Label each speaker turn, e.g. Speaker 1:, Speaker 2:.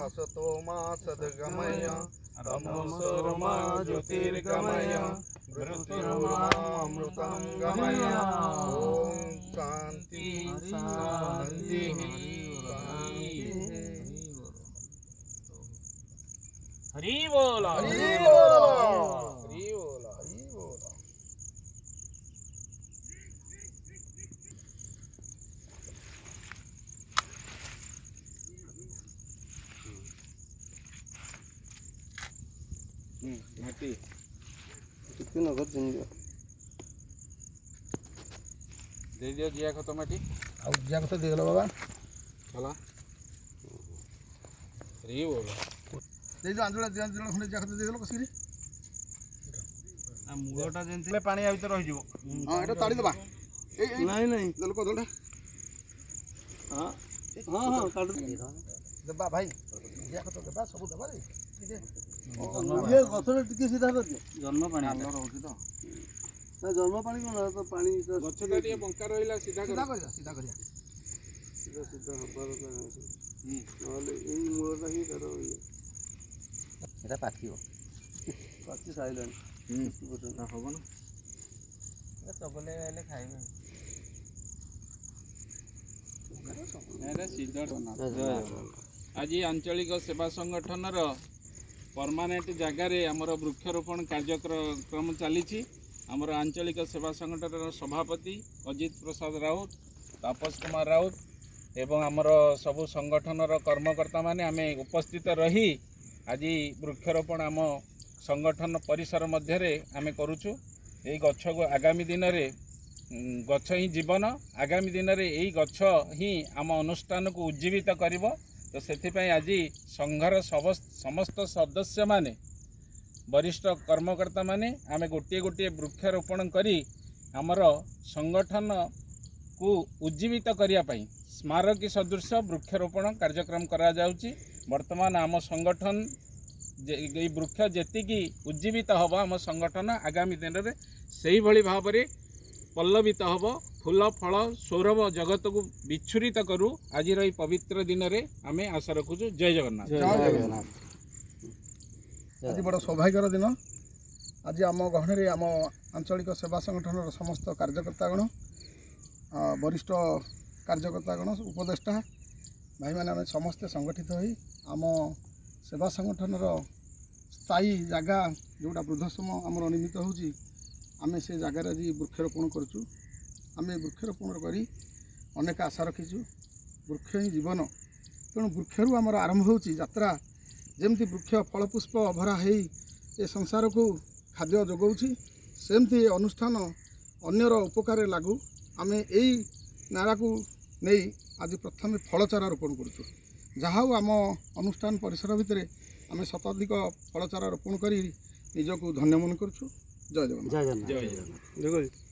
Speaker 1: असतो मा सद्गमय
Speaker 2: तमसोर्मा ज्योतिर्गमय
Speaker 1: मृत्युर्मामृतं गमय ओम शांति शांति
Speaker 2: हरि बोल
Speaker 1: हरि बोल
Speaker 2: हरि बोल।
Speaker 1: हरि बोल।
Speaker 2: माटी
Speaker 1: कितने नगद देंगे
Speaker 2: दे दियो जिया खत माटी
Speaker 1: अब जा के दे दो बाबा
Speaker 2: चला हरि बोल
Speaker 1: दे दो आंदोलन खंडे जा के दे दो कसी
Speaker 2: आ मुगटा जेंति पानी आ भीतर रहि जिवो
Speaker 1: हां एटा ताड़ी दबा नहीं नहीं दल को दलटा हां हां हां काट दबा भाई जा के दबा सब दबा रे ये गछरे टिके सीधा कर
Speaker 2: जन्म पानी
Speaker 1: आलो रहउची तो ना जन्म पानी कोन तो पानी
Speaker 2: गछटा टिके बंका रहिला सीधा कर
Speaker 1: सीधा करिया सीधा सीधा हबार का नले एई मूलटा ही करो ये एटा पाथियो पाथि साइलेंट ना होबो ना ए चगले आइले खाइबे
Speaker 2: एटा सीधा बना आज आंचलिक सेवा संगठन रो परमानेंट जगार आमर वृक्षरोपण कार्यक्रम चली आमर आंचलिक सेवा संगठन सभापति अजित प्रसाद राउत तापस कुमार राउत एवं आमर सबु संगठन कर्मकर्ता माने आमे उपस्थित रही आज वृक्षरोपण आम संगठन परिसर मध्य आमे करूछु। एई गछ को आगामी दिन रे गछ ही जीवन आगामी दिन रे एई गछ ही आम अनुष्ठान को उज्जीवित करिवो। तो से आज संघर समस्त सदस्य माने वरिष्ठ कर्मकर्ता माने आमे गोटे गोटे वृक्षारोपण करी आमर संगठन को उज्जीवित करिया पई स्मारकी सदृश वृक्षारोपण कार्यक्रम करा जाउची। वर्तमान आम संगठन ये वृक्ष जेतिकी उज्जीवित हब आम संगठन आगामी दिन में सही भली भाव में पल्लवित हब फूल फल सौरभ जगत को विच्छुरित करू। आज पवित्र दिन में आम आशा रखुचु। जय जगन्नाथ।
Speaker 1: आज बड़ सौभाग्यर दिन। आज आम गहन आम आंचलिक सेवा संगठन समस्त कार्यकर्तागण वरिष्ठ कार्यकर्तागण उपदेष्टा भाई मैंने आम समस्ते संगठित हो आम सेवा संगठन स्थायी जगह जोटा वृद्धाश्रम आमर निमित्त होची आम से जगार आज वृक्षरोपण करुचु। आम वृक्षरोपण करी अनेक आशा रखीचु। वृक्ष ही जीवन तेणु वृक्षरू आमर आरंभ होची यात्रा। जमती वृक्ष फलपुष्प भरा है ये संसार को खाद्य जोगाऊँगी सेमती अनुष्ठान अन्यर उपकार लागू आम यही नारा को नहीं आज प्रथम फलचारा रोपण करुचु। जहाँ आम अनुष्ठान परिसर भितर आम शताधिक फलचारा रोपण कर निजक धन्य मन करुचु। जय जगन्नाथ।
Speaker 2: जय जगन्नाथ।